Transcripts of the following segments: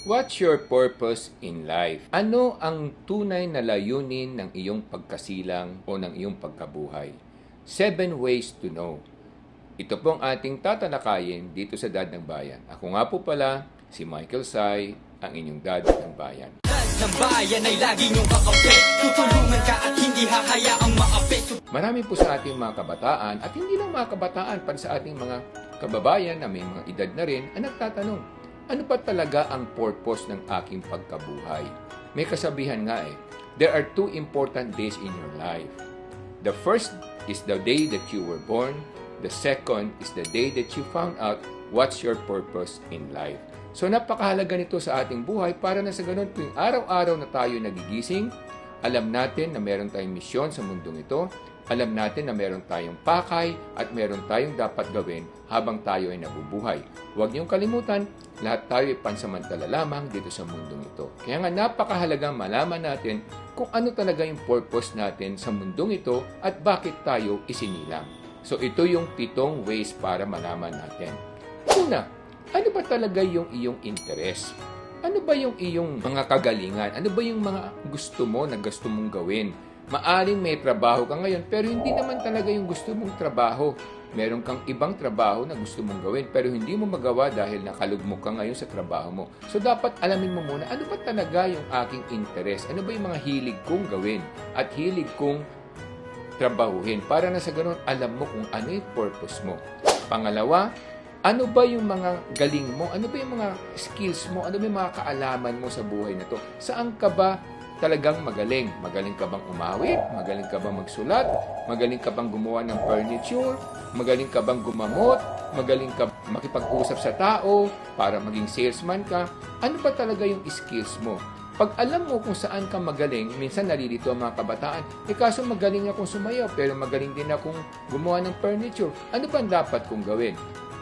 What's your purpose in life? Ano ang tunay na layunin ng iyong pagkasilang o ng iyong pagkabuhay? 7 ways to know. Ito po ang ating tatalakayin dito sa Dad ng Bayan. Ako nga po pala, si Michael Sai, ang inyong Dad ng Bayan. Dad ng Bayan ay lagi niyong kakampi. Tutulungan ka at hindi hahayaang maapi. Marami po sa ating mga kabataan at hindi lang mga kabataan, pati sa ating mga kababayan na may mga edad na rin, ang nagtatanong, ano pa talaga ang purpose ng aking pagkabuhay? May kasabihan nga there are 2 important days in your life. The first is the day that you were born. The second is the day that you found out what's your purpose in life. So napakahalaga nito sa ating buhay para na sa ganun tuwing araw-araw na tayo nagigising, alam natin na meron tayong misyon sa mundong ito, alam natin na meron tayong pakay at meron tayong dapat gawin habang tayo ay nabubuhay. Huwag niyong kalimutan, lahat tayo ay pansamantala lamang dito sa mundong ito. Kaya nga napakahalagang malaman natin kung ano talaga yung purpose natin sa mundong ito at bakit tayo isinilang. So ito yung 7 ways para malaman natin. Una, ano ba talaga yung iyong interest? Ano ba yung iyong mga kagalingan? Ano ba yung mga gusto mo na gusto mong gawin? Maaring may trabaho ka ngayon pero hindi naman talaga yung gusto mong trabaho. Meron kang ibang trabaho na gusto mong gawin pero hindi mo magawa dahil nakalugmok ka ngayon sa trabaho mo. So dapat alamin mo muna ano ba talaga yung aking interest? Ano ba yung mga hilig kong gawin at hilig kong trabahuhin para na sa ganun alam mo kung ano yung purpose mo. Pangalawa, ano ba yung mga galing mo? Ano ba yung mga skills mo? Ano ba yung mga kaalaman mo sa buhay na to? Saan ka ba talagang magaling? Magaling ka bang umawit? Magaling ka bang magsulat? Magaling ka bang gumawa ng furniture? Magaling ka bang gumamot? Magaling ka makipag-usap sa tao para maging salesman ka? Ano ba talaga yung skills mo? Pag alam mo kung saan ka magaling, minsan nalilito ang mga kabataan, kaso magaling akong sumayaw, pero magaling din akong gumawa ng furniture. Ano ba dapat kong gawin?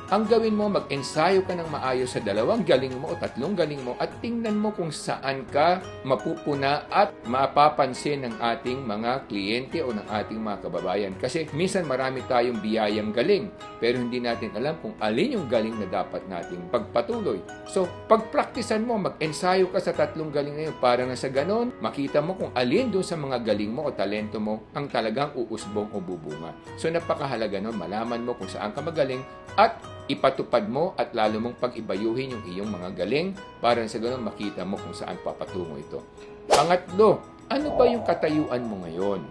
Ang gawin mo, mag-ensayo ka ng maayos sa 2 galing mo o 3 galing mo at tingnan mo kung saan ka mapupuna at mapapansin ng ating mga kliyente o ng ating mga kababayan. Kasi minsan marami tayong biyayang galing pero hindi natin alam kung alin yung galing na dapat nating pagpatuloy. So, pagpraktisan mo, mag-ensayo ka sa 3 galing na yun para na sa ganon, makita mo kung alin doon sa mga galing mo o talento mo ang talagang uusbong o bubunga. So, napakahalaga nun, malaman mo kung saan ka magaling at ipatupad mo at lalo mong pag-ibayuhin yung iyong mga galing para sa ganun makita mo kung saan papatungo ito. Pangatlo, ano ba yung katayuan mo ngayon?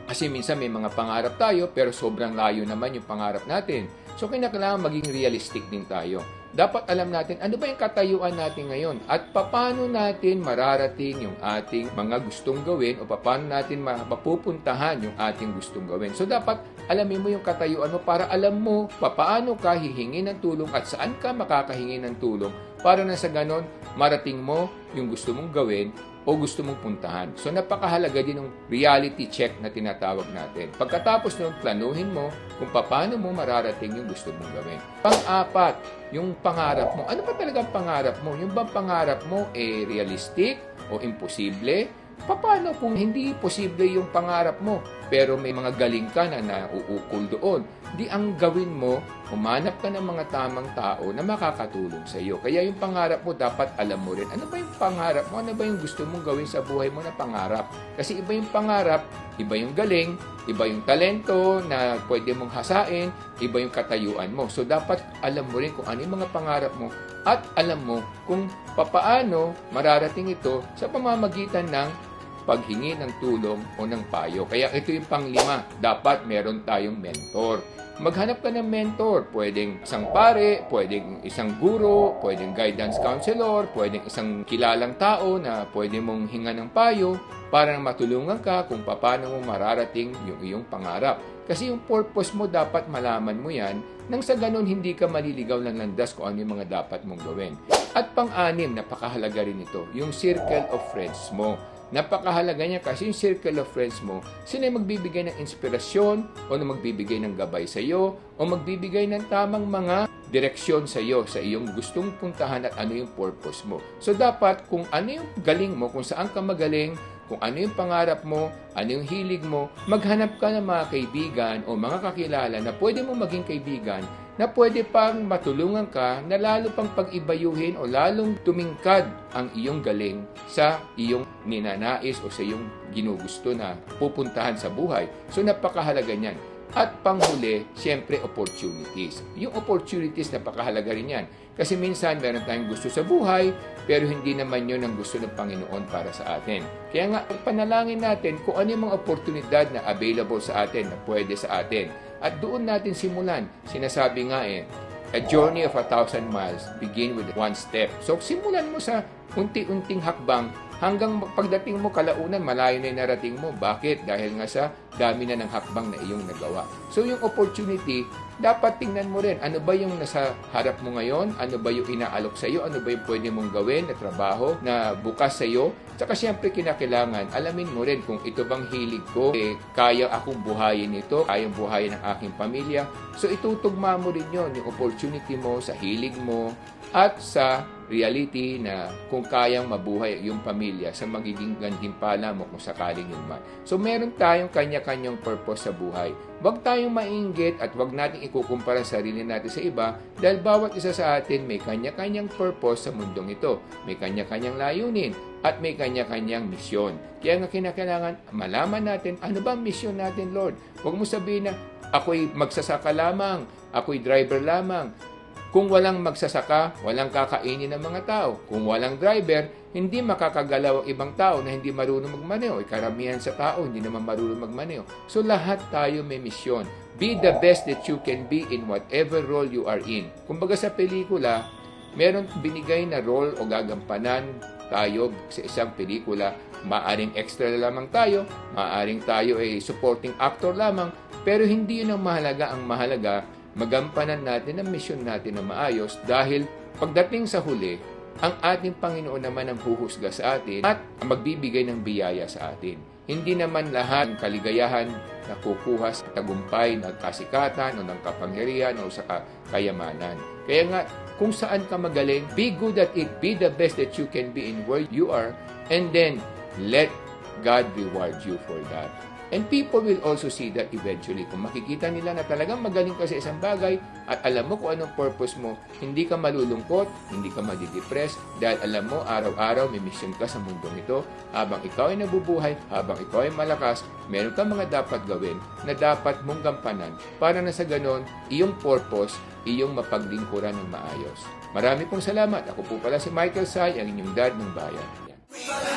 Kasi minsan may mga pangarap tayo pero sobrang layo naman yung pangarap natin. So kailangan maging realistic din tayo. Dapat alam natin ano ba yung katayuan natin ngayon at paano natin mararating yung ating mga gustong gawin o paano natin mapupuntahan yung ating gustong gawin. So dapat alamin mo yung katayuan mo para alam mo paano ka hihingi ng tulong at saan ka makakahingi ng tulong para na sa ganon marating mo yung gusto mong gawin o gusto mong puntahan. So napakahalaga din ng reality check na tinatawag natin. Pagkatapos nun, planuhin mo kung paano mo mararating yung gusto mong gawin. Pang-apat, yung pangarap mo. Ano ba talagang pangarap mo? Yung bang pangarap mo realistic o imposible? Paano kung hindi posible yung pangarap mo pero may mga galing ka na nauukol doon? Di ang gawin mo, humanap ka ng mga tamang tao na makakatulong sa iyo. Kaya yung pangarap mo, dapat alam mo rin. Ano ba yung pangarap mo? Ano ba yung gusto mong gawin sa buhay mo na pangarap? Kasi iba yung pangarap, iba yung galing, iba yung talento na pwede mong hasain, iba yung katayuan mo. So dapat alam mo rin kung ano yung mga pangarap mo at alam mo kung papaano mararating ito sa pamamagitan ng paghingi ng tulong o ng payo. Kaya ito yung pang-5, dapat meron tayong mentor. Maghanap ka ng mentor. Pwedeng isang pare, pwedeng isang guro, pwedeng guidance counselor, pwedeng isang kilalang tao na pwede mong hinga ng payo para matulungan ka kung paano mo mararating yung iyong pangarap. Kasi yung purpose mo, dapat malaman mo yan nang sa ganun hindi ka maliligaw ng landas kung ano yung mga dapat mong gawin. At pang-6, napakahalaga rin ito, yung circle of friends mo. Napakahalaga niya kasi yung circle of friends mo, sila magbibigay ng inspirasyon o na magbibigay ng gabay sa iyo o magbibigay ng tamang mga direksyon sa iyo sa iyong gustong puntahan at ano yung purpose mo. So dapat kung ano yung galing mo, kung saan ka magaling, kung ano yung pangarap mo, ano yung hilig mo, maghanap ka ng mga kaibigan o mga kakilala na pwede mo maging kaibigan na pwede pang matulungan ka na lalo pang pag-ibayuhin o lalong tumingkad ang iyong galing sa iyong ninanais o sa iyong ginugusto na pupuntahan sa buhay. So napakahalaga niyan. At panghuli, siyempre opportunities. Yung opportunities, napakahalaga rin yan. Kasi minsan meron tayong gusto sa buhay, pero hindi naman yun ang gusto ng Panginoon para sa atin. Kaya nga, panalangin natin kung ano yung mga oportunidad na available sa atin, na pwede sa atin. At doon natin simulan. Sinasabi nga a journey of 1,000 miles begin with one step. So, simulan mo sa unti-unting hakbang hanggang pagdating mo kalaunan, malayo na yung narating mo. Bakit? Dahil nga sa dami na ng hakbang na iyong nagawa. So, yung opportunity, dapat tingnan mo rin, ano ba yung nasa harap mo ngayon? Ano ba yung inaalok sa iyo? Ano ba yung pwede mong gawin na trabaho na bukas sa iyo? Tsaka siyempre kinakailangan, alamin mo rin kung ito bang hilig ko, kaya akong buhayin ito, kayang buhayin ng aking pamilya. So, itutugma mo rin yun, yung opportunity mo sa hilig mo at sa reality na kung kayang mabuhay yung pamilya sa magiging gantimpala mo kung sakaling yun man. So, meron tayong kanya-kanyang purpose sa buhay. Huwag tayong mainggit at huwag natin ikukumpara sarili natin sa iba dahil bawat isa sa atin may kanya-kanyang purpose sa mundong ito. May kanya-kanyang layunin at may kanya-kanyang misyon. Kaya nga kinakailangan malaman natin ano ba ang misyon natin, Lord. Huwag mo sabihin na ako'y magsasaka lamang, ako'y driver lamang. Kung walang magsasaka, walang kakainin ng mga tao. Kung walang driver, hindi makakagalaw ang ibang tao na hindi marunong magmaneho. Karamihan sa tao, hindi naman marunong magmaneho. So lahat tayo may misyon. Be the best that you can be in whatever role you are in. Kumbaga sa pelikula, meron binigay na role o gagampanan tayo sa isang pelikula. Maaring extra lamang tayo, maaring tayo ay supporting actor lamang, pero hindi yun ang mahalaga. Ang mahalaga, magampanan natin ang misyon natin na maayos dahil pagdating sa huli, ang ating Panginoon naman ang huhusga sa atin at magbibigay ng biyaya sa atin. Hindi naman lahat ng kaligayahan na kukuha sa tagumpay ng kasikatan o ng kapangyarihan o sa kayamanan. Kaya nga, kung saan ka magaling, be good at it, be the best that you can be in where you are, and then let God reward you for that. And people will also see that eventually. Kung makikita nila na talagang magaling ka sa isang bagay at alam mo kung anong purpose mo, hindi ka malulungkot, hindi ka madidepress, dahil alam mo araw-araw may mission ka sa mundong ito. Habang ikaw ay nabubuhay, habang ikaw ay malakas, meron kang mga dapat gawin na dapat mong gampanan para na sa ganon, iyong purpose, iyong mapaglingkuran ng maayos. Marami pong salamat. Ako po pala si Michael Say, ang inyong dad ng bayan. Yan.